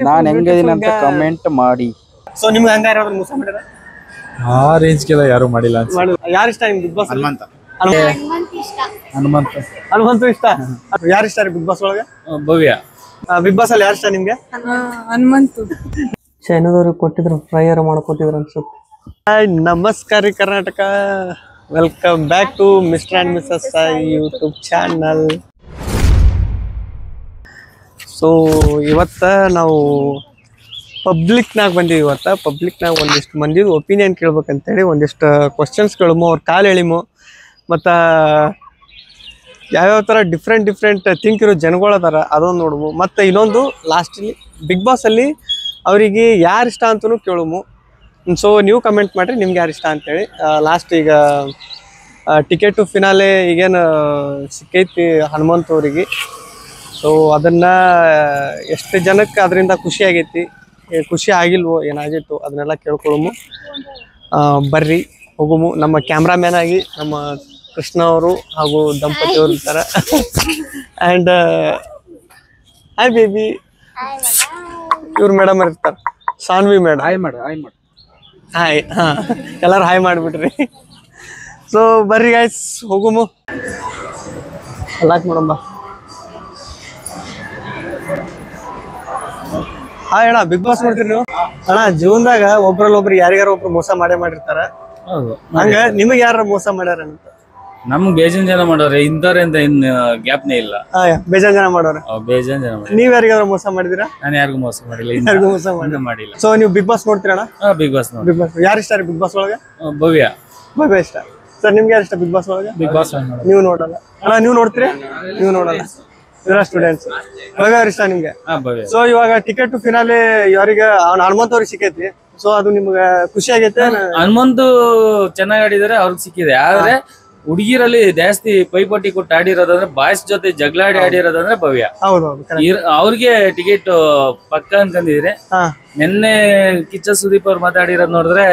ನಾನು ಹೆಂಗಿದೀನಿ ಅಂತ ಕಮೆಂಟ್ ಮಾಡಿ. ಸೊ ನಿಮ್ಗೆ ಹಂಗ ಯಾರಾದ್ರೂ ಮೋಸ ಮಾಡ್ಯಾರ? ಆ ರೇಂಜ್ಗೆಲ್ಲ ಯಾರು ಮಾಡಿಲ್ಲ ಅನ್ಸುತ್ತೆ. ಯಾರು ಇಷ್ಟ ನಿಮ್ಗೆ ಬಿಗ್ ಬಾಸ್? ಹನುಮಂತ ಹನುಮಂತು ಇಷ್ಟ. ಯಾರು ಇಷ್ಟ ಬಿಗ್ ಬಾಸ್ ಒಳಗೆ? ಭವ್ಯ. ಬಿಗ್ ಬಾಸ್ ಅಲ್ಲಿ ಯಾರು ಇಷ್ಟ ನಿಮ್ಗೆ? ಹನುಮಂತು. ಚೈನಾದವ್ರು ಕೊಟ್ಟಿದ್ರು ಫ್ರೈಯರ್ ಮಾಡ್ಕೊತಿದ್ರು ಅನ್ಸುತ್ತೆ. ಹಾಯ್ ನಮಸ್ಕಾರ ರೀ Karnataka, welcome back to mister and missus YouTube channel. So ಇವತ್ತ ನಾವು ಪಬ್ಲಿಕ್ನಾಗ ಬಂದೀವಿ. ಪಬ್ಲಿಕ್ನಾಗ ಒಂದಿಷ್ಟು ಮಂದಿದು ಒಪಿನಿಯನ್ ಕೇಳ್ಬೇಕಂತೇಳಿ ಒಂದಿಷ್ಟು ಕ್ವಶನ್ಸ್ ಕೇಳಮು, ಅವ್ರ ಕಾಲು ಎಳಿಮು, ಮತ್ತು ಯಾವ್ಯಾವ ಥರ ಡಿಫ್ರೆಂಟ್ ಥಿಂಕ್ ಇರೋ ಜನಗಳು ಅದಾರ ಅದೊಂದು ನೋಡ್ಮು. ಮತ್ತು ಇನ್ನೊಂದು ಲಾಸ್ಟಲ್ಲಿ ಬಿಗ್ ಬಾಸಲ್ಲಿ ಅವರಿಗೆ ಯಾರು ಇಷ್ಟ ಅಂತಲೂ ಕೇಳಮು. ಸೊ ನೀವು ಕಮೆಂಟ್ ಮಾಡಿರಿ ನಿಮ್ಗೆ ಯಾರು ಇಷ್ಟ ಅಂತೇಳಿ. ಲಾಸ್ಟ್ ಈಗ ಟಿಕೆಟು ಫಿನಾಲೆ ಈಗೇನು ಸಿಕ್ಕೈತಿ ಹನುಮಂತ ಅವರಿಗೆ. ಸೊ ಅದನ್ನು ಎಷ್ಟು ಜನಕ್ಕೆ ಅದರಿಂದ ಖುಷಿ ಆಗೈತಿ, ಖುಷಿ ಆಗಿಲ್ವೋ, ಏನಾಗಿತ್ತು ಅದನ್ನೆಲ್ಲ ಕೇಳ್ಕೊಳ್ಳೋಮು. ಬರ್ರಿ ಹೋಗುಮು. ನಮ್ಮ ಕ್ಯಾಮ್ರಾಮ್ಯಾನ್ ಆಗಿ ನಮ್ಮ ಕೃಷ್ಣ ಅವರು ಹಾಗೂ ದಂಪತಿಯವರು ಇರ್ತಾರೆ. ಆ್ಯಂಡ್ ಹಾಯ್ ಬೇಬಿ, ಇವ್ರು ಮೇಡಮ್ ಇರ್ತಾರೆ, ಸಾನ್ವಿ ಮೇಡಮ್. ಹಾಯ್. ಹಾಂ, ಎಲ್ಲರೂ ಹಾಯ್ ಮಾಡಿಬಿಟ್ರಿ. ಸೊ ಬರ್ರಿ ಗೈಸ್ ಹೋಗುಮು. ಅಲ್ಲಾಕ್ ಮೇಡಮ್ ಬಾ. ಹಾಯ್ ಅಣ್ಣ, ಬಿಗ್ ಬಾಸ್ ನೋಡ್ತೀರಿ ನೀವು? ಅಣ್ಣ ಜೀವನದಾಗ ಒಬ್ರಲ್ಲೊಬ್ರಿಗೆ ಯಾರಿಗಾರ ಒಬ್ರು ಮೋಸ ಮಾಡಿರ್ತಾರ. ಹಂಗ ನಿಮಗೆ ಯಾರು ಮೋಸ ಮಾಡ್ಯಾರ ಅಂತ? ನಮ್ಗೆ ಬೇಜಾನ್ ಜನ ಮಾಡೋರೆ, ಇಂಥವ್ರಿಂದ ಇನ್ ಗ್ಯಾಪ್ನೇ ಇಲ್ಲ. ಬೇಜಾನ್ ಜನ ಮಾಡೋರು. ಬೇಜಾನ್ ಜನ ಮಾಡಿ. ನೀವ್ ಯಾರಿಗಾರ ಮೋಸ ಮಾಡಿದಿರಾ? ನಾನು ಯಾರಿಗೂ ಮೋಸ ಮಾಡಿಲ್ಲ, ಯಾರಿಗೂ ಮೋಸ ಮಾಡಿಲ್ಲ. ಸೊ ನೀವು ಬಿಗ್ ಬಾಸ್ ನೋಡ್ತೀರಣ್ಣ? ಬಿಗ್ ಬಾಸ್ ನೋಡಿ. ಬಿಗ್ ಬಾಸ್ ಯಾರು ಇಷ್ಟ ರೀ ಬಿಗ್ ಬಾಸ್ ಒಳಗೆ? ಭವ್ಯ. ಭವ್ಯ ಇಷ್ಟ. ಸರ್ ನಿಮ್ಗೆ ಯಾರು ಇಷ್ಟ ಬಿಗ್ ಬಾಸ್ ಒಳಗೆ? ಬಿಗ್ ಬಾಸ್ ನೀವು ನೋಡಲ್ಲ ಅಣ್ಣ? ನೀವು ನೋಡ್ತೀರಿ? ನೀವು ನೋಡಲ್ಲ, ಇವರ ಸ್ಟೂಡೆಂಟ್ಸ್. ಭವ್ಯ ಅವ್ರ ಇಷ್ಟ ನಿಮ್ಗೆ? ಸೊ ಇವಾಗ ಟಿಕೆಟ್ ಫಿನಾಲೆ ಯಾರಿಗೆ ಹನುಮಂತ ಅವ್ರಿಗೆ ಸಿಕ್ಕೈತಿ. ಸೊ ಅದು ನಿಮ್ಗೆ ಖುಷಿ ಆಗೈತೆ? ಹನುಮಂತು ಚೆನ್ನಾಗಿ ಆಡಿದಾರೆ, ಅವ್ರಿಗೆ ಸಿಕ್ಕಿದೆ. ಆದ್ರೆ ಹುಡುಗಿರಲ್ಲಿ ಜಾಸ್ತಿ ಪೈಪೋಟಿ ಕೊಟ್ಟು ಆಡಿರೋದಂದ್ರೆ, ಬಾಯ್ಸ್ ಜೊತೆ ಜಗಳಾಡಿ ಆಡಿರೋದಂದ್ರೆ ಭವ್ಯ. ಅವ್ರಿಗೆ ಟಿಕೆಟ್ ಪಕ್ಕ ಅನ್ಕೊಂಡಿದ್ರೆ. ನಿನ್ನೆ ಕಿಚ್ಚ ಸುದೀಪ್ ಅವ್ರು ಮಾತಾಡಿರೋದ್ ನೋಡಿದ್ರೆ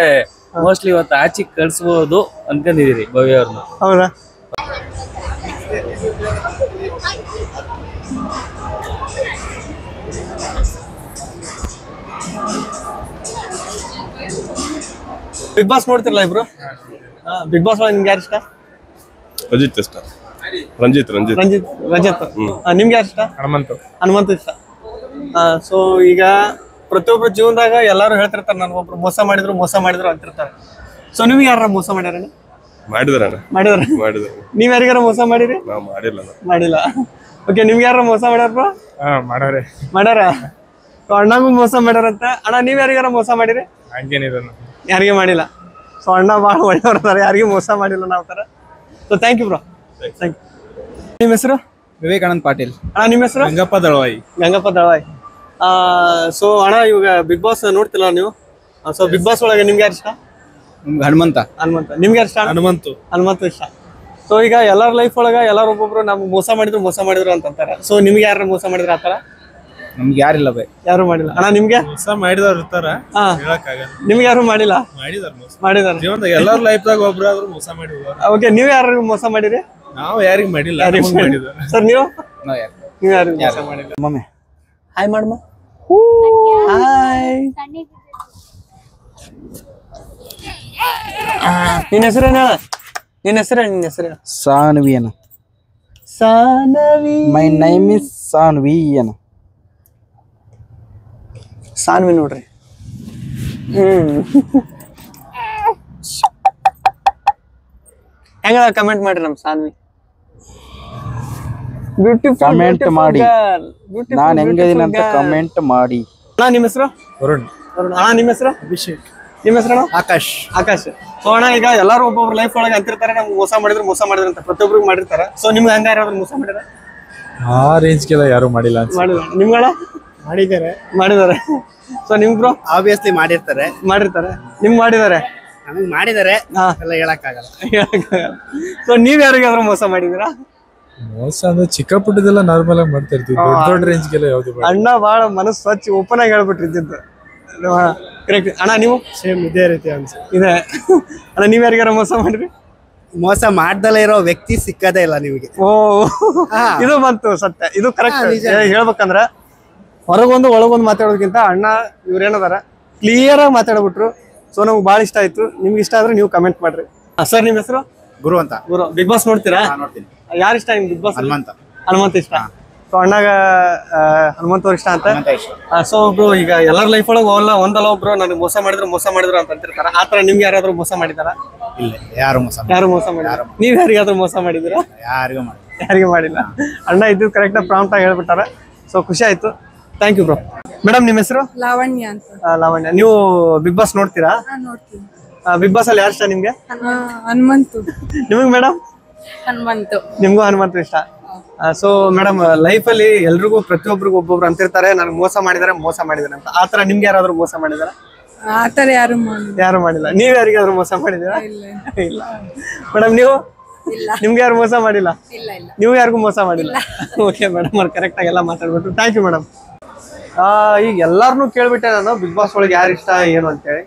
ಮೋಸ್ಟ್ಲಿ ಇವತ್ತು ಆಚೆ ಕಳ್ಸ್ಬೋದು ಅನ್ಕೊಂಡಿದೀರಿ ಭವ್ಯ ಅವ್ರನ್ನ. ಹೌದಾ? ಬಿಗ್ ಬಾಸ್ ನೋಡ್ತಿರಲ್ಲ ಇಬ್ರು? ಬಿಗ್ ಬಾಸ್ ಒಳಗೆ ನಿಮ್ಗೆ ಯಾರು ಇಷ್ಟ? ರಂಜಿತ್ ಇಷ್ಟ. ರಂಜಿತ್ ನಿಮ್ಗೆ ಯಾರು ಇಷ್ಟ? ಹನುಮಂತ ಇಷ್ಟ. ಸೊ ಈಗ ಪ್ರತಿಯೊಬ್ಬರ ಜೀವನದಾಗ ಎಲ್ಲಾರು ಹೇಳ್ತಿರ್ತಾರೆ ನನಗೊಬ್ರು ಮೋಸ ಮಾಡಿದ್ರು ಅಂತಿರ್ತಾರೆ. ಸೊ ನಿಮ್ಗೆ ಯಾರ ಮೋಸ ಮಾಡ್ಯಾರ? ಮಾಡಿದಾರ. ನೀವ್ ಯಾರಿಗಾರ ಮೋಸ ಮಾಡಿರಿ? ಮಾಡಿಲ್ಲ. ಓಕೆ, ನಿಮ್ಗೆ ಯಾರ ಮೋಸ ಮಾಡ್ಯಾರ? ಮಾಡ್ಯಾರ. ಅಣ್ಣಗೂ ಮೋಸ ಮಾಡ್ಯಾರಂತ. ಅಣ್ಣ ನೀವ್ ಯಾರಿಗಾರ ಮೋಸ ಮಾಡಿರಿ? ಯಾರಿಗೆ ಮಾಡಿಲ್ಲ. ಸೊ ಅಣ್ಣ ಭಾಳ ಒಳ್ಳೆಯವ್ರ ಅದಾರ, ಯಾರಿಗೂ ಮೋಸ ಮಾಡಿಲ್ಲ ನಾವು ತರ. So thank you bro. Thank you. ನಿಮ್ಮ ಹೆಸರು? ವಿವೇಕಾನಂದ್ ಪಾಟೀಲ್. ಅಣ್ಣ ನಿಮ್ಮ ಹೆಸರು? ಗಂಗಪ್ಪ ದಳವಾಯಿ. ಸೊ ಅಣ್ಣ ಇವಾಗ ಬಿಗ್ ಬಾಸ್ ನೋಡ್ತಿಲ್ಲ ನೀವು? ಸೊ ಬಿಗ್ ಬಾಸ್ ಒಳಗೆ ನಿಮ್ಗೆ ಯಾರು ಇಷ್ಟ? ಹನುಮಂತ. ನಿಮ್ಗೆ ಯಾರು ಇಷ್ಟ? ಹನುಮಂತ ಇಷ್ಟ. ಸೊ ಈಗ ಎಲ್ಲರ ಲೈಫ್ ಒಳಗ ಎಲ್ಲಾರು ಒಬ್ಬೊಬ್ರು ನಮ್ಗೆ ಮೋಸ ಮಾಡಿದ್ರು ಅಂತಾರೆ. ಸೊ ನಿಮ್ಗೆ ಯಾರು ಮೋಸ ಮಾಡಿದ್ರ ಆತರ? ನಮ್ಗೆ ಯಾರಿಲ್ಲ ಬೈ, ಯಾರು ಮಾಡಿಲ್ಲ. ಅಣ್ಣ ನಿಮ್ಗೆ? ಮೋಸ ಮಾಡಿದವ್ರು ಇರ್ತಾರ, ನಿಮ್ಗೆ ಯಾರು ಮಾಡಿಲ್ಲ? ಮಾಡಿದಾರ. ಜೀವನದಾಗ ಎಲ್ಲರ ಲೈಫ್ದಾಗ ಒಬ್ರಾದ್ರೂ ಮೋಸ ಮಾಡಿದ್ರು. ಓಕೆ, ನೀವ್ ಯಾರು ಮೋಸ ಮಾಡಿರಿ? ನಾವು ಯಾರಿಗೂ ಮಾಡಿಲ್ಲ. ಸರ್ ನೀವು ಯಾರು ಮೋಸ ಮಾಡಿಲ್ಲ? ಮಮ್ಮಿ ಹಾಯ್ ಮಾಡಮ್ಮ. ಹಾಯ್. ನಿನ್ನ ಹೆಸರೇನ? ನಿನ್ನ ಹೆಸರು? Saanvi. My name is Saanvi ನೋಡ್ರಿ. ಹೆಂಗ ಕಮೆಂಟ್ ಮಾಡ್ರಿ ನಮ್ ಸಾನ್ವಿ. ಕಮೆಂಟ್ ಮಾಡಿ. ನಾನು ಹೆಂಗಿದೀನಿ ಅಂತ ಕಮೆಂಟ್ ಮಾಡಿ. ಅಣ್ಣ ನಿಮ್ಮ ಹೆಸರು? ವರುಣ್. ಅಣ್ಣ ನಿಮ್ಮ ಹೆಸರು? ಅಭಿಷೇಕ್. ನಿಮ್ಮ ಹೆಸರು? ಆಕಾಶ್. ಸೊ ಅಣ್ಣ ಈಗ ಎಲ್ಲಾರು ಒಬ್ಬೊಬ್ರು ಲೈಫ್ ಒಳಗೆ ಅಂತಿರ್ತಾರೆ ನಮ್ಗೆ ಮೋಸ ಮಾಡಿದ್ರು ಅಂತ ಪ್ರತಿಯೊಬ್ಬರಿಗೆ ಮಾಡಿರ್ತಾರೆ. ಸೊ ನಿಮ್ಗೆ ಹಂಗ ಯಾರಾದ್ರೂ ಮೋಸ ಮಾಡಿದಾರ? ಆ ರೇಂಜ್ಗೆಲ್ಲ ಯಾರು ಮಾಡಿಲ್ಲ ಅನ್ಸುತ್ತೆ. ನಿಮ್ಗಳ? ಮಾಡಿದ್ದಾರೆ. ಸೊ ನಿಮ್ ಬ್ರೋ? ಆಬ್ವಿಯಸ್ಲಿ ಮಾಡಿರ್ತಾರೆ. ನಿಮ್ಗೆ ಮಾಡಿದ್ದಾರೆ? ನಮಗ್ ಮಾಡಿದ್ದಾರೆ, ಎಲ್ಲ ಹೇಳಕ್ಕಾಗಲ್ಲ. ಸೊ ನೀವ್ ಯಾರಿಗಾದ್ರೂ ಮೋಸ ಮಾಡಿದೀರಾ? ಮೋಸ ಅಂದ್ರೆ ಚಿಕ್ಕ ಪುಟ್ಟದೆಲ್ಲ ನಾರ್ಮಲ್ ಆಗಿ ಮಾಡ್ತಾ ಇರ್ತೀವಿ, ದೊಡ್ಡ ರೇಂಜ್ಗೆಲ್ಲ ಯಾವ್ದು. ಅಣ್ಣ ಬಹಳ ಮನಸ್ಸು ಸ್ವಚ್ಛ ಓಪನ್ ಆಗಿ ಹೇಳ್ಬಿಟ್ಟಿದ್ದು. ಕರೆಕ್ಟ್. ಅಣ್ಣ ನೀವು? ಸೇಮ್ ಇದೇ ರೀತಿ ಇದೆ. ಅಣ್ಣ ನೀವ್ ಯಾರಿಗಾರ ಮೋಸ ಮಾಡಿರಿ? ಮೋಸ ಮಾಡ್ದಲೇ ಇರೋ ವ್ಯಕ್ತಿ ಸಿಕ್ಕದೇ ಇಲ್ಲ ನಿಮಗೆ. ಓ, ಇದು ಬಂತು ಸತ್ಯ, ಇದು ಕರೆಕ್ಟ್. ಹೇಳ್ಬೇಕಂದ್ರ ಹೊರಗೊಂದು ಒಳಗೊಂದು ಮಾತಾಡೋದಕ್ಕಿಂತ ಅಣ್ಣ ಇವ್ರೇನದಾರ ಕ್ಲಿಯರ್ ಆಗಿ ಮಾತಾಡ್ಬಿಟ್ರು. ಸೊ ನಮ್ಗೆ ಭಾಳ ಇಷ್ಟ ಆಯ್ತು. ನಿಮ್ಗೆ ಇಷ್ಟ ಆದ್ರೆ ನೀವು ಕಮೆಂಟ್ ಮಾಡ್ರಿ. ಸರ್ ನಿಮ್ಮ ಹೆಸರು? ಗುರು ಅಂತ. ಗುರು. ಬಿಗ್ ಬಾಸ್ ನೋಡ್ತೀರಾ? ನೋಡ್ತೀನಿ. ಯಾರು ಇಷ್ಟ ನಿಮ್ಗೆ ಬಿಗ್ ಬಾಸ್? ಹನುಮಂತ ಇಷ್ಟ. ಸೊ ಅಣ್ಣಾಗ ಹನುಮಂತ ಅವ್ರ ಇಷ್ಟ ಅಂತ. ಇಷ್ಟ. ಸೊ ಒಬ್ರು ಈಗ ಎಲ್ಲರ ಲೈಫ್ ಒಳಗೆ ಒಂದಲ್ಲ ಒಬ್ರು ನನಗೆ ಮೋಸ ಮಾಡಿದ್ರು ಅಂತ ಅಂತಿರ್ತಾರ. ಆತರ ನಿಮ್ಗೆ ಯಾರಾದ್ರೂ ಮೋಸ ಮಾಡಿದಾರ? ಇಲ್ಲ, ಯಾರು ಮೋಸ ಮಾಡಿದಾರ. ನೀವ್ ಯಾರಿಗಾದ್ರೂ ಮೋಸ ಮಾಡಿದಿರಾ? ಯಾರಿಗೂ ಮಾಡಿಲ್ಲ. ಅಣ್ಣ ಇದ್ದು ಕರೆಕ್ಟ್ ಪ್ರಾಂಪ್ಟ್ ಆಗಿ ಹೇಳ್ಬಿಟ್ಟಾರ. ಸೊ ಖುಷಿ ಆಯ್ತು. Thank you bro. ಮೇಡಮ್ ನಿಮ್ಮ ಹೆಸರು? ಲಾವಣ್ಯ ಅಂತ. ಲಾವಣ್ಯ. ನೀವು ಬಿಗ್ ಬಾಸ್ ನೋಡ್ತೀರಾ? ನೋಡ್ತೀನಿ. ಬಿಗ್ ಬಾಸ್ ಅಲ್ಲಿ ಯಾರು ಇಷ್ಟ ನಿಮ್ಗೆ? ಹನುಮಂತು. ನಿಮಗ್ ಮೇಡಮ್? ಹನುಮಂತು. ನಿಮ್ಗೂ ಹನುಮಂತು ಇಷ್ಟ. ಸೊ ಮೇಡಮ್ ಲೈಫ್ ಅಲ್ಲಿ ಎಲ್ರಿಗೂ ಪ್ರತಿಯೊಬ್ಬರಿಗೂ ಒಬ್ಬೊಬ್ರು ಅಂತಿರ್ತಾರೆ ನನಗೆ ಮೋಸ ಮಾಡಿದಾರೆ ಅಂತ. ಆತರ ನಿಮ್ಗೆ ಯಾರಾದ್ರೂ ಮೋಸ ಮಾಡಿದಾರ? ಆತರ ಯಾರು ಮಾಡಿಲ್ಲ. ನೀವ್ ಯಾರಿಗಾದ್ರೂ ಮೋಸ ಮಾಡಿದೀರಾ? ಇಲ್ಲ. ಮೇಡಮ್ ನೀವು? ನಿಮ್ಗೆ ಯಾರು ಮೋಸ ಮಾಡಿಲ್ಲ? ನೀವು ಯಾರಿಗೂ ಮೋಸ ಮಾಡಿಲ್ಲ? ಓಕೆ ಮೇಡಮ್, ಅವ್ರು ಕರೆಕ್ಟ್ ಆಗಿ ಎಲ್ಲ ಮಾತಾಡ್ಬಿಟ್ಟು ಥ್ಯಾಂಕ್ ಯು ಮೇಡಮ್. ಈಗ ಎಲ್ಲಾರನು ಕೇಳ್ಬಿಟ್ಟೆ ನಾನು ಬಿಗ್ ಬಾಸ್ ಒಳಗೆ ಯಾರು ಇಷ್ಟ ಏನು ಅಂತೇಳಿ.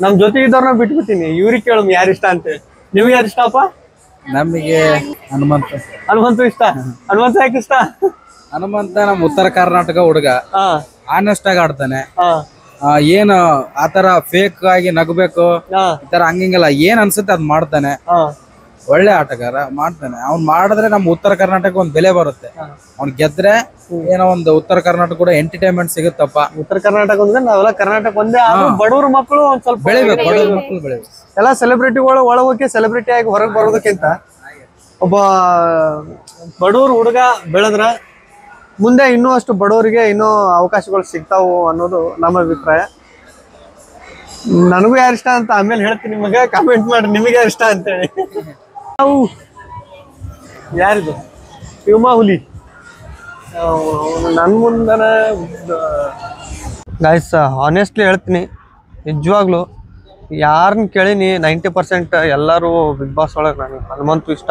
ನಮ್ ಜೊತೆ ಇದ್ದವ್ರನ್ನ ಬಿಟ್ಬಿಟ್ಟಿನಿ. ಇವ್ರಿಗೆ ಕೇಳಮ್ ಯಾರು ಇಷ್ಟ ಅಂತೇಳಿ. ನಿಮ್ಗೆ ಯಾರು ಇಷ್ಟಪ್ಪ? ನಮಗೆ ಹನುಮಂತು ಇಷ್ಟ. ಹನುಮಂತ ಯಾಕೆ ಇಷ್ಟ? ಹನುಮಂತ ನಮ್ ಉತ್ತರ ಕರ್ನಾಟಕ ಹುಡುಗ, ಆನೆಸ್ಟ್ ಆಗಿ ಆಡ್ತಾನೆ. ಏನು ಆತರ ಫೇಕ್ ಆಗಿ ನಗಬೇಕು ಈ ತರ ಹಂಗಿಂಗಲ್ಲ, ಏನ್ ಅನ್ಸುತ್ತೆ ಅದ್ ಮಾಡ್ತಾನೆ. ಒಳ್ಳೆ ಆಟಗಾರ, ಮಾಡ್ತಾನೆ. ಅವ್ನ್ ಮಾಡಿದ್ರೆ ನಮ್ ಉತ್ತರ ಕರ್ನಾಟಕ ಒಂದ್ ಬೆಲೆ ಬರುತ್ತೆ. ಅವ್ನ್ ಗೆದ್ರೆ ಏನೋ ಒಂದು ಉತ್ತರ ಕರ್ನಾಟಕ ಕೂಡ ಎಂಟರ್ಟೈನ್ಮೆಂಟ್ ಸಿಗುತ್ತಪ್ಪ. ಉತ್ತರ ಕರ್ನಾಟಕ ಅಂದ್ರೆ ನಾವೆಲ್ಲ ಕರ್ನಾಟಕ ಒಂದೇ. ಬಡವ್ರ ಮಕ್ಕಳು ಒಂದ್ ಸ್ವಲ್ಪ ಬೆಳಿಬೇಕು, ಬಡವ್ರ ಮಕ್ಕಳು ಬೆಳಿಬೇಕು. ಎಲ್ಲ ಸೆಲೆಬ್ರಿಟಿಗಳು ಒಳಗೋಕೆ ಸೆಲೆಬ್ರಿಟಿ ಆಗಿ ಹೊರಗೆ ಬರೋದಕ್ಕಿಂತ ಒಬ್ಬ ಬಡವ್ರ ಹುಡುಗ ಬೆಳೆದ್ರ ಮುಂದೆ ಇನ್ನೂ ಅಷ್ಟು ಬಡವರಿಗೆ ಇನ್ನೂ ಅವಕಾಶಗಳು ಸಿಗ್ತಾವು ಅನ್ನೋದು ನಮ್ಮ ಅಭಿಪ್ರಾಯ. ನನಗೂ ಯಾರು ಇಷ್ಟ ಅಂತ ಆಮೇಲೆ ಹೇಳ್ತೀನಿ. ನಿಮಗೆ ಕಾಮೆಂಟ್ ಮಾಡಿ ನಿಮಗೆ ಯಾರು ಇಷ್ಟ ಅಂತೇಳಿ. ನಾವು ಯಾರಿದು ಶಿವಮ ಹುಲಿ ನನ್ನ ಮುಂದನ. ಗಾಯ್ಸ್ ಹಾನೆಸ್ಟ್ಲಿ ಹೇಳ್ತೀನಿ, ನಿಜವಾಗ್ಲು ಯಾರನ್ನ ಕೇಳಿನಿ 90% ಎಲ್ಲರೂ ಬಿಗ್ ಬಾಸ್ ಒಳಗೆ ನನಗೆ ಹನುಮಂತು ಇಷ್ಟ.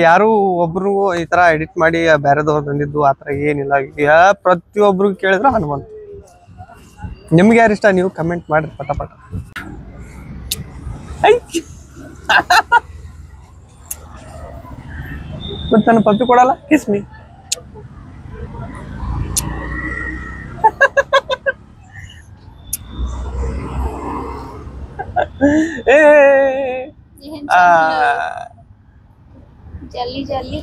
ಯಾರು ಒಬ್ರು ಈ ತರ ಎಡಿಟ್ ಮಾಡಿ ಬೇರೆದವ್ರು ಬಂದಿದ್ದು ಆತರ ಏನಿಲ್ಲ. ಪ್ರತಿಯೊಬ್ರು ಕೇಳಿದ್ರೆ ಹನುಮಂತು. ನಿಮ್ಗೆ ಯಾರು ಇಷ್ಟ ನೀವು ಕಮೆಂಟ್ ಮಾಡ್ರಿ ಪಟ. ಮತ್ತೆ ನನ್ನ ಪಪ್ಪಿ ಕೊಡಲ್ಲ? ಕಿಸ್ಮಿ. ಜಲ್ಲಿ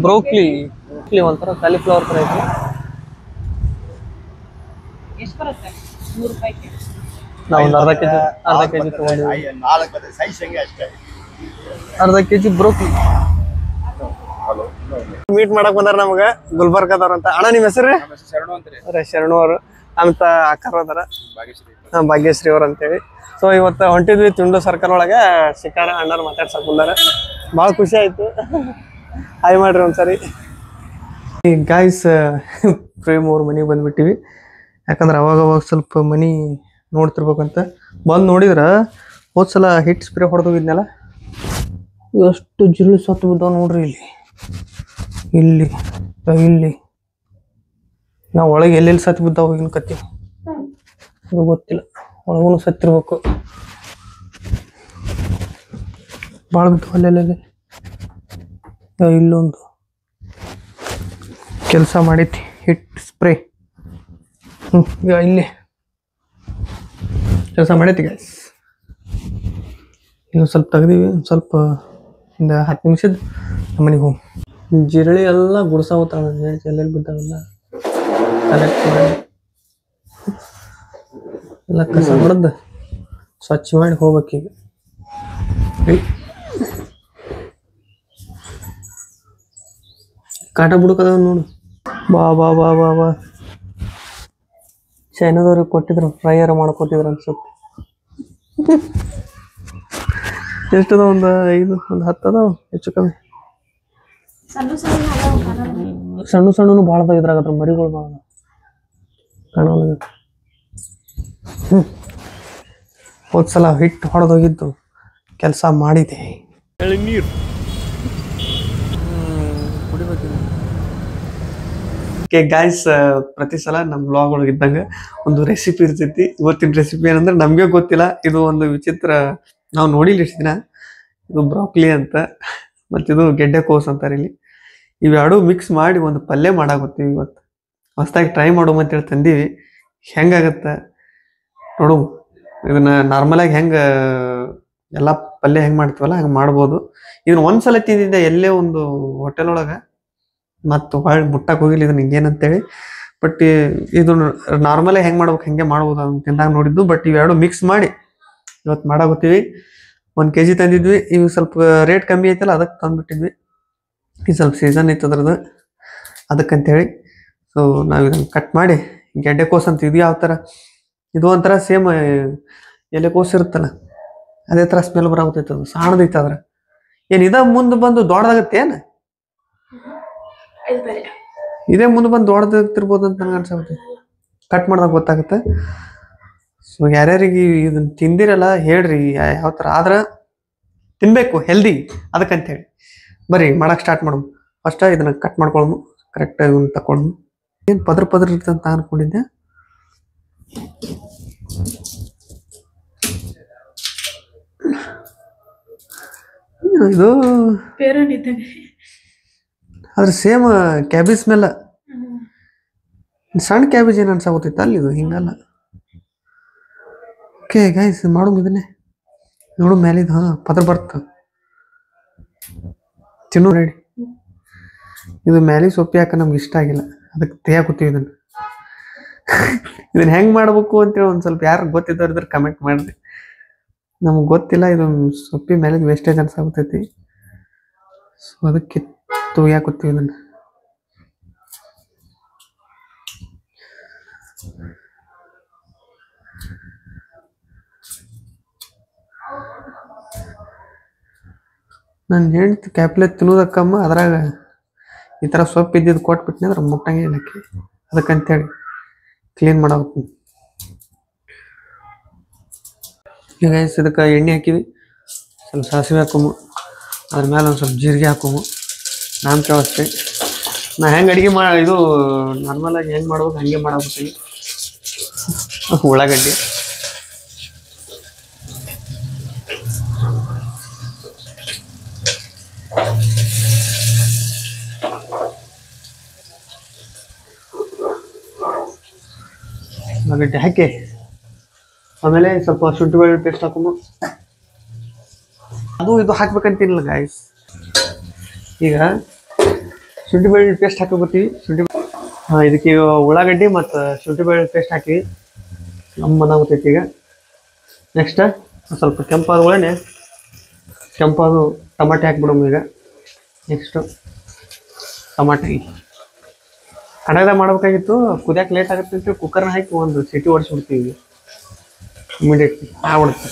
ಬ್ರೋಕ್ಲಿ ಒಂಥರ ಕಾಲಿಫ್ಲವರ್ ತರ ಐತಿ. ನಾವು ಅರ್ಧ ಕೆಜಿ ತಗೊಂಡಿವಿ. ಅರ್ಧ ಕೆಜಿ ಬ್ರೋಕ್ಲಿ ಮೀಟ್ ಮಾಡಕ್ ಬಂದಾರ ನಮಗ ಗುಲ್ಬರ್ಗದವ್ರ ಅಂತ. ಅಣ್ಣ ನಿಮ್ ಹೆಸರು? ಶರಣು ಅವರು ಅಂತ ಅಕ್ಕರ್ ಅದಾರ, ಭಾಗ್ಯಶ್ರೀ ಅವ್ರ ಅಂತೇಳಿ. ಸೊ ಇವತ್ತು ಹೊಂಟಿದ್ವಿ ತುಂಡು ಸರ್ಕಲ್ ಒಳಗೆ. ಶಿಕಾರ ಅಣ್ಣಾರು ಮಾತಾಡ್ಸಕ್ ಬಂದಾರ. ಭಾಳ ಖುಷಿ ಆಯ್ತು. ಹಾಯ್ ಮಾಡ್ರಿ ಒಂದ್ಸರಿ. ಗಾಯ್ಸ್ ಪ್ರೇಮ್ ಅವ್ರ ಮನೆಗೆ ಬಂದ್ಬಿಟ್ಟಿವಿ. ಯಾಕಂದ್ರೆ ಅವಾಗ ಸ್ವಲ್ಪ ಮನಿ ನೋಡ್ತಿರ್ಬೇಕಂತ ಬಂದು ನೋಡಿದ್ರ ಹೋದ್ಸಲ ಹಿಟ್ ಸ್ಪ್ರೇ ಹೊಡೆದೋಗಿದ್ನಲ್ಲ, ಎಷ್ಟು ಜಿರಳು ಸತ್ತು ಬಿದ್ದಾವ ನೋಡ್ರಿ. ಇಲ್ಲಿ ನಾವು ಒಳಗೆ ಎಲ್ಲೆಲ್ಲಿ ಸತ್ತು ಬಿದ್ದಾವ ಈಗಿನ ಕತ್ತಿ ಅದು ಗೊತ್ತಿಲ್ಲ. ಒಳಗೂ ಸತ್ತಿರ್ಬೇಕು. ಭಾಳ ಬಿದ್ದಾವ ಅಲ್ಲೆಲ್ಲ. ಇಲ್ಲೊಂದು ಕೆಲಸ ಮಾಡೈತಿ ಹಿಟ್ ಸ್ಪ್ರೇ. ಈಗ ಇಲ್ಲಿ ಕೆಲಸ ಮಾಡೈತಿ ಗಾಯ್ಸ್. ಇನ್ನೊಂದು ಸ್ವಲ್ಪ ತೆಗ್ದೀವಿ. ಸ್ವಲ್ಪ ಒಂದು 10 ನಿಮಿಷದ ಮನೆಗೆ ಹೋಗಿ ಜಿರಳಿ ಎಲ್ಲ ಗುಡ್ಸಾವತ್ತಾಳ. ಎಲ್ಲೆಲ್ಲಿ ಬಿದ್ದಾವೆಲ್ಲ ಕಲೆಕ್ಟ್ ಮಾಡಿ ಎಲ್ಲ ಕಸ ಹೊಡೆದು ಸ್ವಚ್ಛ ಮಾಡಿ ಹೋಗ್ಬೇಕೀಗ. ಕಾಟ ಬುಡಕದ ನೋಡು. ಬಾ ಚೈನಾದವ್ರಿಗೆ ಕೊಟ್ಟಿದ್ರು, ಫ್ರೈಯರ್ ಮಾಡ್ಕೊತಿದ್ರು ಅನ್ಸುತ್ತೆ. ಎಷ್ಟದ? ಒಂದು 5 ಒಂದು 10 ಅದಾವ ಹೆಚ್ಚು ಕಮ್ಮಿ. ಸಣ್ಣನು ಭಾಳ ಅದಾವ. ಇದ್ರಾಗದ್ರ ಮರಿಗಳು ಭಾಳ ಕಾಣೋಲ್ಲ. ಹೋದ್ಸಲ ಹಿಟ್ಟು ಹೊಡೆದೋಗಿದ್ದು ಕೆಲಸ ಮಾಡಿದೆ. ಎಳ್ನೀರು ಕುಡಿಬೇಕು. ಗಾಯ್ಸ್ ಪ್ರತಿ ಸಲ ನಮ್ಮ ಬ್ಲಾಗ್ ಒಳಗಿದ್ದಂಗೆ ಒಂದು ರೆಸಿಪಿ ಇರ್ತೈತಿ. ಇವತ್ತಿನ ರೆಸಿಪಿ ಏನಂದ್ರೆ ನಮಗೆ ಗೊತ್ತಿಲ್ಲ. ಇದು ಒಂದು ವಿಚಿತ್ರ, ನಾವು ನೋಡಿಲ್ಲ ಇಷ್ಟು ದಿನ. ಇದು ಬ್ರಾಕ್ಲಿ ಅಂತ, ಮತ್ತಿದು ಗೆಡ್ಡೆಕೋಸು ಅಂತಾರೆ ಇಲ್ಲಿ. ಇವೆರಡು ಮಿಕ್ಸ್ ಮಾಡಿ ಒಂದು ಪಲ್ಯ ಮಾಡಾಕತ್ತೀವಿ ಇವತ್ತು. ಹೊಸದಾಗಿ ಟ್ರೈ ಮಾಡೋ ಅಂತೇಳಿ ತಂದೀವಿ. ಹೆಂಗಾಗತ್ತೆ ನೋಡು. ಇದನ್ನ ನಾರ್ಮಲಾಗಿ ಹೆಂಗೆ ಎಲ್ಲ ಪಲ್ಯ ಹೆಂಗೆ ಮಾಡ್ತೀವಲ್ಲ ಹಂಗೆ ಮಾಡ್ಬೋದು. ಇದನ್ನ ಒಂದ್ಸಲ ತಿಂದಿದ್ದೆ ಎಲ್ಲೇ ಒಂದು ಹೋಟೆಲ್ ಒಳಗೆ, ಮತ್ತು ಹೊಳ್ಳಿ ಮುಟ್ಟಕ್ಕೆ ಹೋಗಿಲ್ಲ ಇದನ್ನ ಹಿಂಗೇನಂತೇಳಿ. ಬಟ್ ಇದು ನಾರ್ಮಲಾಗಿ ಹೆಂಗೆ ಮಾಡ್ಬೇಕು ಹೆಂಗೆ ಮಾಡ್ಬೋದು ಅಂತ ತಿಂದಾಗ ನೋಡಿದ್ದು. ಬಟ್ ಇವೆರಡು ಮಿಕ್ಸ್ ಮಾಡಿ ಇವತ್ತು ಮಾಡಾಕತ್ತೀವಿ. 1 kg ತಂದಿದ್ವಿ. ಇವು ಸ್ವಲ್ಪ ರೇಟ್ ಕಮ್ಮಿ ಐತಲ್ಲ ಅದಕ್ಕೆ ತಂದುಬಿಟ್ಟಿದ್ವಿ. ಇದು ಸ್ವಲ್ಪ ಸೀಸನ್ ಐತೆ ಅದ್ರದ್ದು, ಅದಕ್ಕಂತೇಳಿ. ಸೊ ನಾವು ಇದನ್ನು ಕಟ್ ಮಾಡಿ ಗೆಡ್ಡೆಕೋಸು ಅಂತ ಇದು ಯಾವ ಥರ, ಇದು ಒಂಥರ ಸೇಮ್ ಎಲೆಕೋಸು ಇರುತ್ತಲ್ಲ ಅದೇ ಥರ ಸ್ಮೆಲ್ ಬರಾಕತ್ತೈತೆ. ಅದು ಸಣ್ಣದೈತೆ ಅದ್ರ. ಏನು ಇದ ಮುಂದೆ ಬಂದು ದೊಡ್ಡದಾಗತ್ತೆ ಏನು? ಇದೇ ಮುಂದೆ ಬಂದು ದೊಡ್ಡದಾಗ್ತಿರ್ಬೋದು ಅಂತ ನನಗೆ ಅನ್ಸಾಗುತ್ತೆ. ಕಟ್ ಮಾಡಿದಾಗ ಗೊತ್ತಾಗುತ್ತೆ. ಸೊ ಯಾರ್ಯಾರಿಗೆ ಇದನ್ನ ತಿಂದಿರಲ್ಲ ಹೇಳ್ರಿ ಯಾವ ಥರ ಆದ್ರೆ ತಿನ್ಬೇಕು, ಹೆಲ್ದಿ, ಅದಕ್ಕಂತೇಳಿ. ಬರ್ರಿ ಮಾಡಕ್ಕೆ ಸ್ಟಾರ್ಟ್ ಮಾಡೋದು. ಫಸ್ಟ್ ಇದನ್ನ ಕಟ್ ಮಾಡ್ಕೊಳ್ಳೋದು, ಕರೆಕ್ಟಾಗಿ ಒಂದು ತಗೊಳ್ಳೋದು. ಏನು ಪದ್ರ ಇರ್ತಂತ ಅಂತ ಅನ್ಕೊಂಡಿದ್ದೆ. ಇದು ಅದ್ರ ಸೇಮ್ ಕ್ಯಾಬೇಜ್ ಸ್ಮೆಲ್. ಸಣ್ಣ ಕ್ಯಾಬೇಜ್ ಏನು ಅನ್ಸಾಗುತ್ತೈತೆ ಅಲ್ಲಿ, ಇದು ಹಿಂಗಲ್ಲ. ಓಕೆ ಗೈಸ್, ಮಾಡೋದು ಇದನ್ನೇ ನೋಡು. ಮೇಲಿದ್ದು ಪದ್ರ ಬರ್ತ ತಿನ್ನು ರೆಡಿ. ಇದು ಮ್ಯಾಲಿ ಸೊಪ್ಪಿ ಹಾಕ ನಮ್ಗೆ ಇಷ್ಟ ಆಗಿಲ್ಲ, ಅದಕ್ಕೆ ತೆಗಿಯಾಕತ್ತೀವಿ ಇದನ್ನು. ಇದನ್ನ ಹೆಂಗೆ ಮಾಡ್ಬೇಕು ಅಂತೇಳಿ ಒಂದು ಸ್ವಲ್ಪ ಯಾರು ಗೊತ್ತಿದ್ದವ್ರು ಇದ್ರೆ ಕಮೆಂಟ್ ಮಾಡಿರಿ. ನಮ್ಗೆ ಗೊತ್ತಿಲ್ಲ. ಇದು ಸೊಪ್ಪಿ ಮೇಲಿದ ವೇಸ್ಟೇಜ್ ಅನ್ಸಾಗುತ್ತೈತಿ. ಸೊ ಅದಕ್ಕೆ ತೆಗಿಯಾಕತ್ತೀವಿ ಇದನ್ನು. ನನ್ನ ಹೆಂಡ್ತಿ ಕ್ಯಾಪ್ಲೆ ತಿನ್ನೋದಕ್ಕಮ್ಮ ಅದ್ರಾಗ ಈ ಥರ ಸೊಪ್ಪು ಇದ್ದಿದ್ದು ಕೊಟ್ಬಿಟ್ನಿ ಅಂದ್ರೆ ಮುಟ್ಟಂಗೆ ಇಲ್ಲಕ್ಕೆ, ಅದಕ್ಕಂತೇಳಿ ಕ್ಲೀನ್ ಮಾಡೋದು. ಈಗ ಇದಕ್ಕೆ ಎಣ್ಣೆ ಹಾಕಿವಿ, ಸ್ವಲ್ಪ ಸಾಸಿವೆ ಹಾಕೋಮು, ಅದ್ರ ಮೇಲೆ ಒಂದು ಸ್ವಲ್ಪ ಜೀರಿಗೆ ಹಾಕೋಮು. ನಾಮಕೆ ಅಷ್ಟೇ. ನಾ ಹೆಂಗೆ ಅಡುಗೆ ಇದು ನಾರ್ಮಲಾಗಿ ಹೆಂಗೆ ಮಾಡ್ಬೇಕು ಹಂಗೆ ಮಾಡಾಕತ್ತೀನಿ. ಉಳ್ಳಾಗಡ್ಡಿ, ಉಳ್ಳಾಗಡ್ಡಿ ಹಾಕಿ ಆಮೇಲೆ ಸ್ವಲ್ಪ ಶುಂಠಿ ಬೆಳ್ಳುಳ್ಳಿ ಪೇಸ್ಟ್ ಹಾಕೊಂಡು ಅದು ಇದು ಹಾಕ್ಬೇಕಂತೀನಿಲ್ಲ ಗಾಯ್ಸ್. ಈಗ ಶುಂಠಿ ಬೆಳ್ಳುಳ್ಳಿ ಪೇಸ್ಟ್ ಹಾಕೋಬತ್ತೀವಿ. ಇದಕ್ಕೆ ಉಳ್ಳಾಗಡ್ಡಿ ಮತ್ತು ಶುಂಠಿ ಬೆಳ್ಳುಳ್ಳಿ ಪೇಸ್ಟ್ ಹಾಕಿ ನಮ್ಮನಾಗುತ್ತೈತಿ. ಈಗ ನೆಕ್ಸ್ಟ್ ಸ್ವಲ್ಪ ಕೆಂಪಾದ ಕೆಂಪಾದು ಟಮಾಟೆ ಹಾಕ್ಬಿಡೋದು. ಈಗ ನೆಕ್ಸ್ಟು ಟಮಾಟೆ ಕಡಾಯ್ದಾಗ ಮಾಡ್ಬೇಕಾಗಿತ್ತು, ಕುದಿಯಕ್ಕೆ ಲೇಟ್ ಆಗುತ್ತೆ ಅಂತ ಕುಕ್ಕರ್ನ ಹಾಕಿ ಒಂದು ಸಿಟಿ ಹೊಡಿಸ್ಬಿಡ್ತೀವಿ. ಇಮಿಡಿಯೇಟ್ಲಿ ಆಗ್ಬಿಡುತ್ತೆ.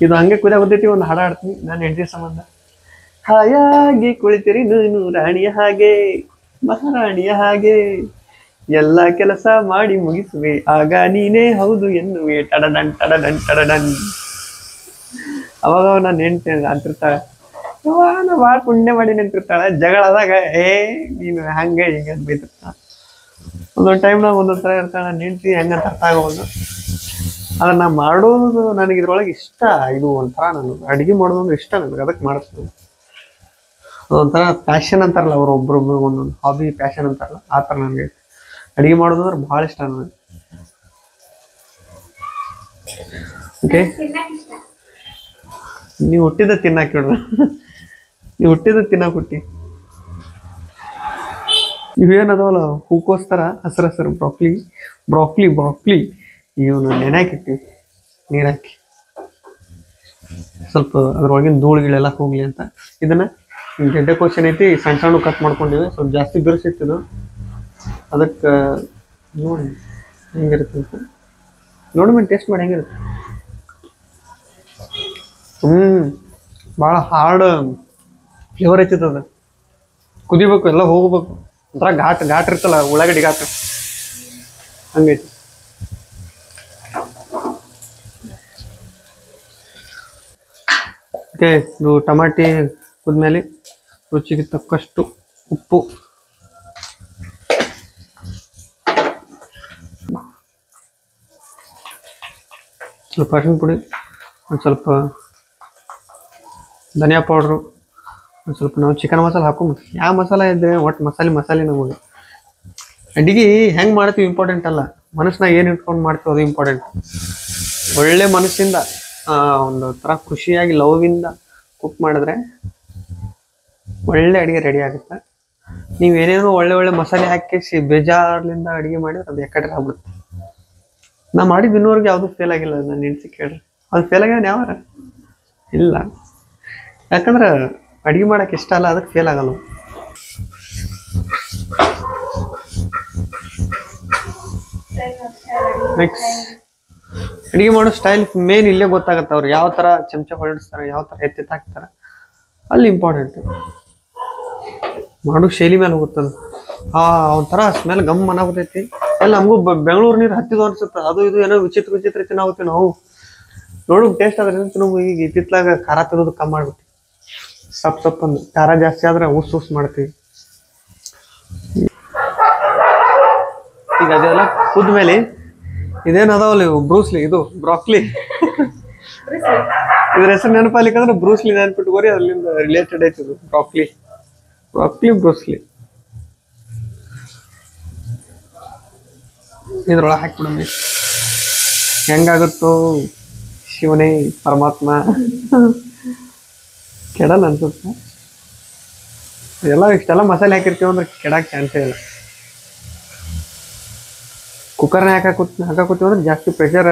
ಇದು ಹಂಗೆ ಕುದಿಯಾಗ ಗೊತ್ತೈತಿ. ಒಂದು ಹಾಡ ಹಾಡ್ತೀನಿ ನಾನು ಹೆಂಡತಿ ಸಂಬಂಧ. ಹಾಯಾಗಿ ಕುಳಿತಿರಿ ನೀನು ರಾಣಿಯ ಹಾಗೆ, ಮಹಾರಾಣಿಯ ಹಾಗೆ, ಎಲ್ಲ ಕೆಲಸ ಮಾಡಿ ಮುಗಿಸುವೆ, ಆಗ ನೀನೇ ಹೌದು ಎನ್ನುವೆ, ಟಡಡನ್ ಟಡಡನ್ ಟಡಡನ್. ಅವಾಗ ನಾನು ಹೆಂಡತಿ ಅಂತಿರ್ತಾಳೆ, ನಾ ಭಾಳ ಪುಣ್ಯ ಮಾಡಿ ನಿಂತಿರ್ತಾಳೆ. ಜಗಳದಾಗ ನೀನು ಹಂಗೆ ಹಿಂಗೆ ಅಂತ ಬೈತಿರ್ತಾಳೆ. ಒಂದೊಂದು ಟೈಮ್ನಾಗ ಒಂದೊಂದು ಥರ ಇರ್ತಾಳೆ. ನಾನು ಹೆಂಡತಿ ಹೆಂಗಂತ ಅರ್ಥ ಆಗೋದು. ಆದ್ರೆ ನಾ ಮಾಡೋದು ನನಗೆ ಇದ್ರೊಳಗೆ ಇಷ್ಟ. ಇದು ಒಂಥರ ನಾನು ಅಡುಗೆ ಮಾಡೋದಂದ್ರೆ ಇಷ್ಟ ನನಗೆ, ಅದಕ್ಕೆ ಮಾಡ್ತೀನಿ. ಅದೊಂಥರ ಪ್ಯಾಷನ್ ಅಂತಾರಲ್ಲ, ಒಬ್ಬರೊಬ್ರು ಒಂದೊಂದು ಹಾಬಿ ಪ್ಯಾಷನ್ ಅಂತಾರಲ್ಲ, ಆ ಥರ ನನಗೆ ಅಡುಗೆ ಮಾಡೋದಂದ್ರೆ ಭಾಳ ಇಷ್ಟ ನನಗೆ. ಓಕೆ, ನೀವು ಹುಟ್ಟಿದ ತಿನ್ನಾಕ ಹೇಳ್ರಿ. ನೀವು ಹುಟ್ಟಿದ ತಿನ್ನಾಕ ಹುಟ್ಟಿ. ಇವೇನದವಲ್ಲ ಹೂಕೋಸ್ಕರ ಹಸಿರು ಬ್ರಾಕ್ಲಿ ಇವನು ನೆನೆ ಹಾಕಿರ್ತೀವಿ ನೀರು ಹಾಕಿ, ಸ್ವಲ್ಪ ಅದ್ರೊಳಗಿನ ಧೂಳುಗಳೆಲ್ಲ ಹೋಗ್ಲಿ ಅಂತ. ಇದನ್ನ ಗೆಡ್ಡೆಕೋಸು ಏನೈತಿ ಸಣ್ಣ ಸಣ್ಣ ಕಟ್ ಮಾಡ್ಕೊಂಡಿವಿ. ಸ್ವಲ್ಪ ಜಾಸ್ತಿ ಬಿರುಸಿತ್ತಿದ್ದು, ಅದಕ್ಕೆ ನೋಡಿ ಹೆಂಗಿರುತ್ತೆ ಅಂತ ನೋಡಿ ಮೇಲೆ ಟೇಸ್ಟ್ ಮಾಡಿ ಹೆಂಗಿರುತ್ತೆ. ಭಾಳ ಹಾರ್ಡ್ ಫ್ಲೇವರ್ ಐತಿತ್ತು. ಅದು ಕುದಿಬೇಕು, ಎಲ್ಲ ಹೋಗ್ಬೇಕು. ಒಂಥರ ಘಾಟ್ ಇರ್ತಲ್ಲ, ಉಳ್ಳಾಗಡ್ಡಿ ಘಾಟ್ ಹಂಗೈತಿ. ಓಕೆ, ಇದು ಟಮಾಟಿ ಕುದ್ಮೇಲೆ ರುಚಿಗೆ ತಕ್ಕಷ್ಟು ಉಪ್ಪು, ಸ್ವಲ್ಪ ಅರಿಶಿನ ಪುಡಿ, ಒಂದು ಸ್ವಲ್ಪ ಧನಿಯಾ ಪೌಡ್ರು, ಒಂದು ಸ್ವಲ್ಪ ನಾವು ಚಿಕನ್ ಮಸಾಲೆ ಹಾಕೊಂಬಿಟ್ಟು ಯಾವ ಮಸಾಲೆ ಇದ್ದರೆ ಒಟ್ಟು ಮಸಾಲೆ ನಮಗೆ. ಅಡಿಗೆ ಹೆಂಗೆ ಮಾಡ್ತೀವಿ ಇಂಪಾರ್ಟೆಂಟ್ ಅಲ್ಲ, ಮನಸ್ಸಿನಾಗ ಏನು ಇಟ್ಕೊಂಡು ಮಾಡ್ತೀವಿ ಅದು ಇಂಪಾರ್ಟೆಂಟ್. ಒಳ್ಳೆ ಮನಸ್ಸಿಂದ ಒಂದು ಥರ ಖುಷಿಯಾಗಿ ಲವ್ವಿಂದ ಕುಕ್ ಮಾಡಿದ್ರೆ ಒಳ್ಳೆ ಅಡುಗೆ ರೆಡಿ ಆಗುತ್ತೆ. ನೀವೇನೇನೋ ಒಳ್ಳೆ ಮಸಾಲೆ ಹಾಕಿ ಬೇಜಾರ್ಲಿಂದ ಅಡುಗೆ ಮಾಡಿದ್ರೆ ಅದು ಯಾಕಡೆ ಆಗ್ಬಿಡುತ್ತೆ. ನಾ ಮಾಡಿದ್ದು ಇನ್ನೂವರೆಗೆ ಯಾವುದೂ ಫೇಲ್ ಆಗಿಲ್ಲ. ನಾನು ಹೆಂಡ್ತಿ ಕೇಳ್ರಿ ಅದು ಫೇಲ್ ಆಗ್ಯಾನ ಯಾವಾರ ಇಲ್ಲ. ಯಾಕಂದ್ರೆ ಅಡುಗೆ ಮಾಡೋಕೆ ಇಷ್ಟ ಅಲ್ಲ, ಅದಕ್ಕೆ ಫೇಲ್ ಆಗಲ್ಲ. ನೆಕ್ಸ್ಟ್ ಅಡುಗೆ ಮಾಡೋ ಸ್ಟೈಲ್ ಮೇನ್ ಇಲ್ಲೇ ಗೊತ್ತಾಗತ್ತೆ. ಅವ್ರು ಯಾವ ಥರ ಚಮಚ ಹೊರಡಿಸ್ತಾರೆ, ಯಾವ ಥರ ಎತ್ತಿತ್ತಾಕ್ತಾರೆ, ಅಲ್ಲಿ ಇಂಪಾರ್ಟೆಂಟ್. ಮಾಡೋ ಶೈಲಿ ಮೇಲೆ ಹೋಗುತ್ತದು. ಒಂಥರ ಸ್ಮೆಲ್ ಗಮ್ ಅನ್ನಾಗುತ್ತೈತಿ. ಎಲ್ಲ ನಮಗೂ ಬೆಂಗಳೂರು ನೀರು ಹತ್ತಿದ್ದು ಅನ್ಸುತ್ತೆ. ಅದು ಇದು ಏನೋ ವಿಚಿತ್ರ ತಿನ್ನಾಗುತ್ತೆ. ನಾವು ನೋಡು ಟೇಸ್ಟ್ ಆದ್ರೆ ನಾವು ಈಗ ಇತ್ತಿತ್ಲಾಗ ಖಾರ ತಿನ್ನೋದು ಕಮ್ಮಿ ಮಾಡ್ಬಿಟ್ಟು ಸಪ್ಪಂದು ಖಾರ ಜಾಸ್ತಿ ಆದ್ರೆ ಉಸ್ ಮಾಡ್ತೀವಿ. ಈಗ ಅದೆಲ್ಲ ಕುದ್ಮೇಲೆ ಇದೇನು ಅದಾವಲ್ಲ ಇವು ಬ್ರೂಸ್ಲಿ, ಇದು ಬ್ರಾಕ್ಲಿ. ಇದ್ರ ಹೆಸರು ನೆನಪಾಲಿಕ್ಕಂದ್ರೆ ಬ್ರೂಸ್ಲಿ ನೆನ್ಪಿಟ್ಕೋರಿ, ಅಲ್ಲಿಂದ ರಿಲೇಟೆಡ್ ಐತಿ ಇದು ಬ್ರಾಕ್ಲಿ ಬ್ರೂಸ್ಲಿ. ಇದ್ರೊಳಗೆ ಹಾಕ್ಬಿಡಮ್ಮಿ. ಹೆಂಗಾಗುತ್ತೋ ಶಿವನೇ ಪರಮಾತ್ಮ, ಕೆಡಲ್ಲ ಅನ್ಸುತ್ತೆ. ಇಷ್ಟೆಲ್ಲ ಮಸಾಲೆ ಹಾಕಿರ್ತೀವಿ ಅಂದ್ರೆ ಕೆಡಕ್ಕೆ ಚಾನ್ಸೇ ಇಲ್ಲ. ಕುಕ್ಕರ್ನ ಹಾಕಾಕೂತೀವಿ ಅಂದ್ರೆ ಜಾಸ್ತಿ ಪ್ರೆಷರ್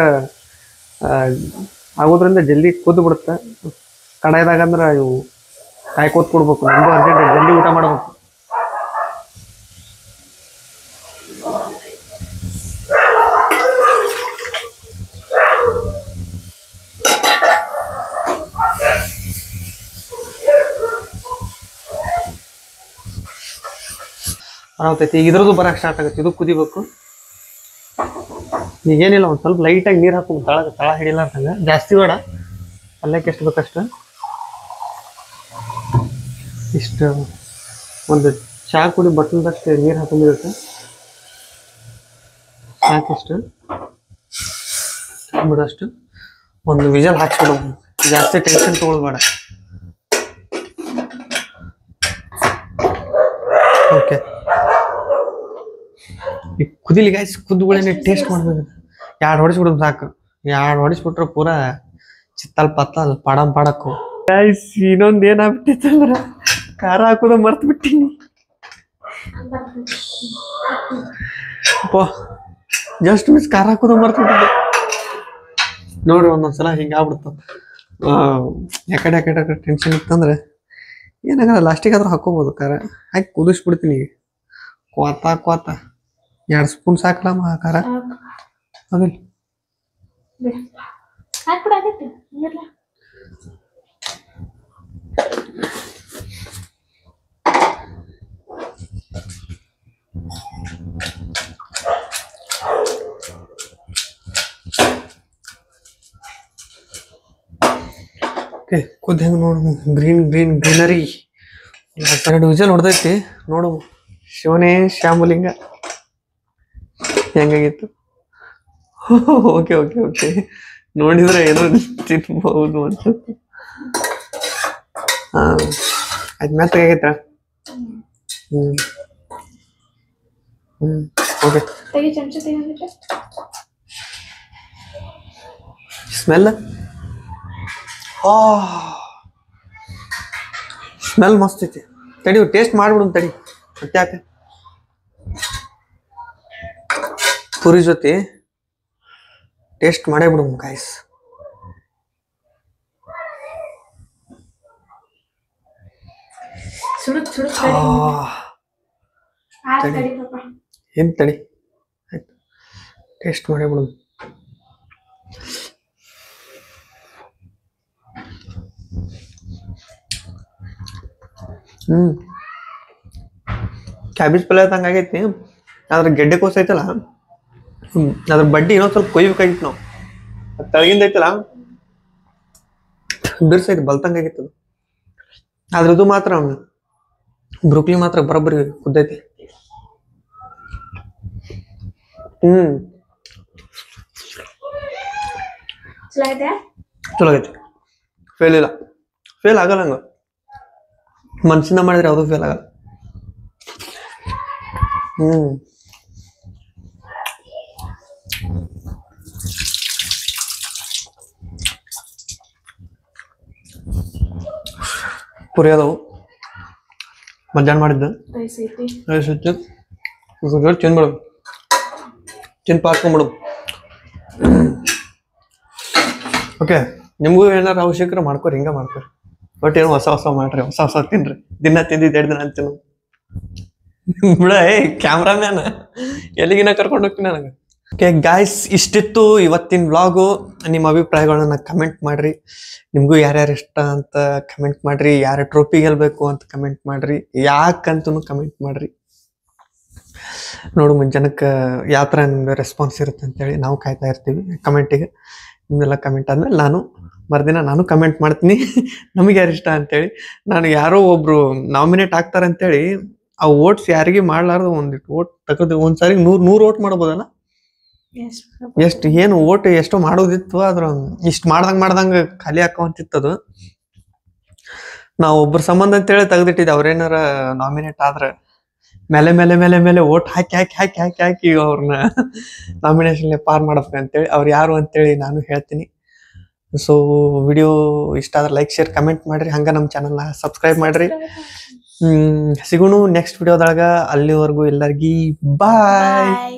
ಆಗೋದ್ರಿಂದ ಜಲ್ದಿ ಕುದ್ದು ಬಿಡುತ್ತೆ. ಕಡಾಯ್ದಾಗ ಅಂದ್ರೆ ಇವು ಕಾಯ್ಕೋತ್ ಕೊಡ್ಬೇಕು, ನಮಗೂ ಅರ್ಜೆಂಟ್ ಜಲ್ದಿ ಊಟ ಮಾಡ್ಬೇಕು. ಬರತೈತಿ. ಈಗ ಇದ್ರದ್ದು ಬರಕ್ಕೆ ಸ್ಟಾರ್ಟ್ ಆಗುತ್ತೆ. ಇದು ಕುದಿಬೇಕು. ಈಗೇನಿಲ್ಲ, ಒಂದು ಸ್ವಲ್ಪ ಲೈಟಾಗಿ ನೀರು ಹಾಕೊಂಡು ತಳ ಹಿಡಿಲಾರ್ದಂಗೆ, ಜಾಸ್ತಿ ಬೇಡ, ಅಲ್ಲಕ್ಕೆ ಎಷ್ಟು ಬೇಕಷ್ಟು. ಇಷ್ಟು ಒಂದು ಚಹಾ ಕುಡಿ ಬಟ್ಟಲದಷ್ಟು ನೀರು ಹಾಕೊಂಡಿರುತ್ತೆ. ಸಾಕಿಷ್ಟು ಬಿಡೋಷ್ಟು ಒಂದು ವಿಜಲ್ ಹಾಕ್ಸ್ಬಿಡೋ. ಜಾಸ್ತಿ ಟೆನ್ಷನ್ ತೊಗೊಳ್ಬೇಡ. ಓಕೆ, ಈ ಕುದಿಲಿ ಗಾಯ್ಸ್. ಕುದ್ಗಳೇನೆ ಟೇಸ್ಟ್ ಮಾಡ್ಬೇಕು. 2 ಹೊಡಿಸ್ಬಿಡೋದು ಸಾಕು. 2 ಹೊಡಿಸ್ಬಿಟ್ರೆ ಪೂರಾ ಚಿತ್ತಲ್ ಪತ್ತಲ್ ಪಾಡಕ್ಕೂ ಗಾಯ್ಸ್. ಇನ್ನೊಂದು ಏನಾಗ್ಬಿಟ್ಟಿತ್ತಂದ್ರೆ ಖಾರ ಹಾಕೋದ ಮರ್ತು ಬಿಟ್ಟಿನಿ. ಜಸ್ಟ್ ಮಿಸ್ ಖಾರ ಹಾಕೋದ ಮರ್ತು ಬಿಟ್ಟಿದ್ದೆ ನೋಡ್ರಿ. ಒಂದೊಂದ್ಸಲ ಹಿಂಗಾಗ್ಬಿಡ್ತಾವ. ಯಾಕಡೆ ಟೆನ್ಷನ್ ಇತ್ತಂದ್ರೆ ಏನಾಗಲ್ಲ, ಲಾಸ್ಟಿಗೆ ಆದ್ರೂ ಹಾಕೋಬೋದು. ಖಾರ ಹಾಕಿ ಕುದಿಸ್ಬಿಡ್ತೀನಿ. ಕ್ವಾತ 2 ಸ್ಪೂನ್ ಸಾಕಲಮ್ಮ ಖಾರ. ಅದಿಲ್ಲ ಕುದ್ ಹೆಂಗ್ ನೋಡು. ಗ್ರೀನರಿ. 2 ವಿಜಲ್ ಹೊಡೆದೈತಿ ನೋಡು. ಶಿವನೇ ಶ್ಯಾಮಲಿಂಗ ಹೆಂಗಾಗಿತ್ತು. ಓಕೆ ನೋಡಿದ್ರೆ ಏನೋ ತಿನ್ಬಹುದು ಅನ್ಸುತ್ತೆ. ಅದ್ ಮೆತ್ತಗಾಗೈತ. ಓಕೆ. ಸ್ಮೆಲ್ ಮಸ್ತ್ ಐತಿ. ತಡಿ ಟೇಸ್ಟ್ ಮಾಡ್ಬಿಡು. ತಡಿ ಮತ್ತೆ ಯಾಕೆ ಪುರಿ ಜೊತೆ ಟೇಸ್ಟ್ ಮಾಡೇ ಬಿಡು ಗಾಯ್ಸ್. ಏನ್ ತಡಿ ಆಯ್ತು, ಟೇಸ್ಟ್ ಮಾಡೇ ಬಿಡು. ಕ್ಯಾಬೇಜ್ ಪಲ್ಯ ತಂಗಾಗೈತಿ. ಅದ್ರ ಗೆಡ್ಡೆ ಕೋಸ ಐತಲ್ಲ, ಅದ್ರ ಬಡ್ಡಿ ಇನ್ನೊಂದ್ ಸ್ವಲ್ಪ ಕೊಯ್ಬೇಕಾಗಿತ್ತು. ನಾವು ತಳಗಿಂದ ಐತಲ್ಲ ಬಿರ್ಸೈತಿ, ಬಲ್ತಂಗಾಗಿತ್ತು. ಅದ್ರದ್ದು ಮಾತ್ರ ಬ್ರೊಕ್ಲಿ ಮಾತ್ರ ಬರೋಬ್ಬರಿ ಕುದ್ದೈತಿ. ಚಲೋ ಐತಿ. ಫೇಲ್ ಇಲ್ಲ, ಫೇಲ್ ಆಗಲ್ಲ. ಹಂಗ ಮನ್ಸಿಂದ ಮಾಡಿದ್ರೆ ಯಾವುದು ಫೇಲ್ ಆಗಲ್ಲ. ಪುರಿ ಅದಾವು. ಮಧ್ಯಾಹ್ನ ಮಾಡಿದ್ದ ತಿನ್ಬಿಡು, ತಿನ್ ಪಾರ್ಕೊಂಬಿಡು. ಓಕೆ, ನಿಮಗೂ ಏನಾರು ಅವಶ್ಯಕರ ಮಾಡ್ಕೊರಿ, ಹಿಂಗ ಮಾಡ್ಕೊರಿ. ಬಟ್ ಏನು ಹೊಸ ಹೊಸ ಮಾಡ್ರಿ, ಹೊಸ ಹೊಸ ತಿನ್ರಿ. ದಿನ ತಿಂದಿದ್ದು 2 ದಿನ ಅಂತೀನು ಬಿಡ. ಕ್ಯಾಮ್ರಾಮ್ಯಾನ್ ಎಲ್ಲಿಗಿನ ಕರ್ಕೊಂಡು ಹೋಗ್ತೀನಿ ನನಗೆ. ಓಕೆ ಗಾಯ್ಸ್, ಇಷ್ಟಿತ್ತು ಇವತ್ತಿನ ವ್ಲಾಗು. ನಿಮ್ಮ ಅಭಿಪ್ರಾಯಗಳನ್ನ ಕಮೆಂಟ್ ಮಾಡ್ರಿ. ನಿಮಗೂ ಯಾರ್ಯಾರು ಇಷ್ಟ ಅಂತ ಕಮೆಂಟ್ ಮಾಡ್ರಿ. ಯಾರು ಟ್ರೋಫಿ ಗೆಲ್ಬೇಕು ಅಂತ ಕಮೆಂಟ್ ಮಾಡ್ರಿ. ಯಾಕಂತೂ ಕಮೆಂಟ್ ಮಾಡ್ರಿ. ನೋಡು ಜನಕ್ಕೆ ಯಾವ ಥರ ನಿಮ್ಗೆ ರೆಸ್ಪಾನ್ಸ್ ಇರುತ್ತೆ ಅಂತೇಳಿ ನಾವು ಕಾಯ್ತಾ ಇರ್ತೀವಿ ಕಮೆಂಟಿಗೆ. ನಿಮ್ಮೆಲ್ಲ ಕಮೆಂಟ್ ಆದ್ಮೇಲೆ ಮರುದಿನ ನಾನು ಕಮೆಂಟ್ ಮಾಡ್ತೀನಿ ನಮಗೆ ಯಾರು ಇಷ್ಟ ಅಂತೇಳಿ. ನಾನು ಯಾರೋ ಒಬ್ರು ನಾಮಿನೇಟ್ ಆಗ್ತಾರೆ ಅಂತೇಳಿ ಆ ಓಟ್ಸ್ ಯಾರಿಗೆ ಮಾಡ್ಲಾರ್ದು ಒಂದಿಟ್ಟು ಓಟ್ ತಗೋದು. ಒಂದ್ಸಾರಿ 100 ಓಟ್ ಮಾಡ್ಬೋದಲ್ಲ? ಎಷ್ಟು ಏನು ಓಟ್ ಎಷ್ಟೋ ಮಾಡೋದಿತ್ತು, ಅದ್ರ ಇಷ್ಟು ಮಾಡ್ದಂಗ ಖಾಲಿ ಹಾಕೋಂತಿತ್ತದು. ನಾವು ಒಬ್ರ ಸಂಬಂಧ ಅಂತೇಳಿ ತೆಗ್ದಿಟ್ಟಿದ್ದೆ. ಅವ್ರೇನಾರ ನಾಮಿನೇಟ್ ಆದ್ರೆ ಮೇಲೆ ಮೇಲೆ ಮೇಲೆ ಮೇಲೆ ಓಟ್ ಹಾಕಿ ಹಾಕಿ ಹಾಕಿ ಹಾಕಿ ಹಾಕಿ ಅವ್ರನ್ನ ನಾಮಿನೇಷನ್ ಪಾರ್ ಮಾಡ್ಬೇಕಂತೇಳಿ. ಅವ್ರು ಯಾರು ಅಂತೇಳಿ ನಾನು ಹೇಳ್ತೀನಿ. ಸೊ ವಿಡಿಯೋ ಇಷ್ಟ ಆದ್ರೆ ಲೈಕ್, ಶೇರ್, ಕಮೆಂಟ್ ಮಾಡ್ರಿ. ಹಂಗ ನಮ್ಮ ಚಾನಲ್ನ ಸಬ್ಸ್ಕ್ರೈಬ್ ಮಾಡ್ರಿ. ಸಿಗೋಣ ನೆಕ್ಸ್ಟ್ ವಿಡಿಯೋದಾಗ. ಅಲ್ಲಿವರೆಗೂ ಎಲ್ಲರಿಗೂ ಬಾಯ್.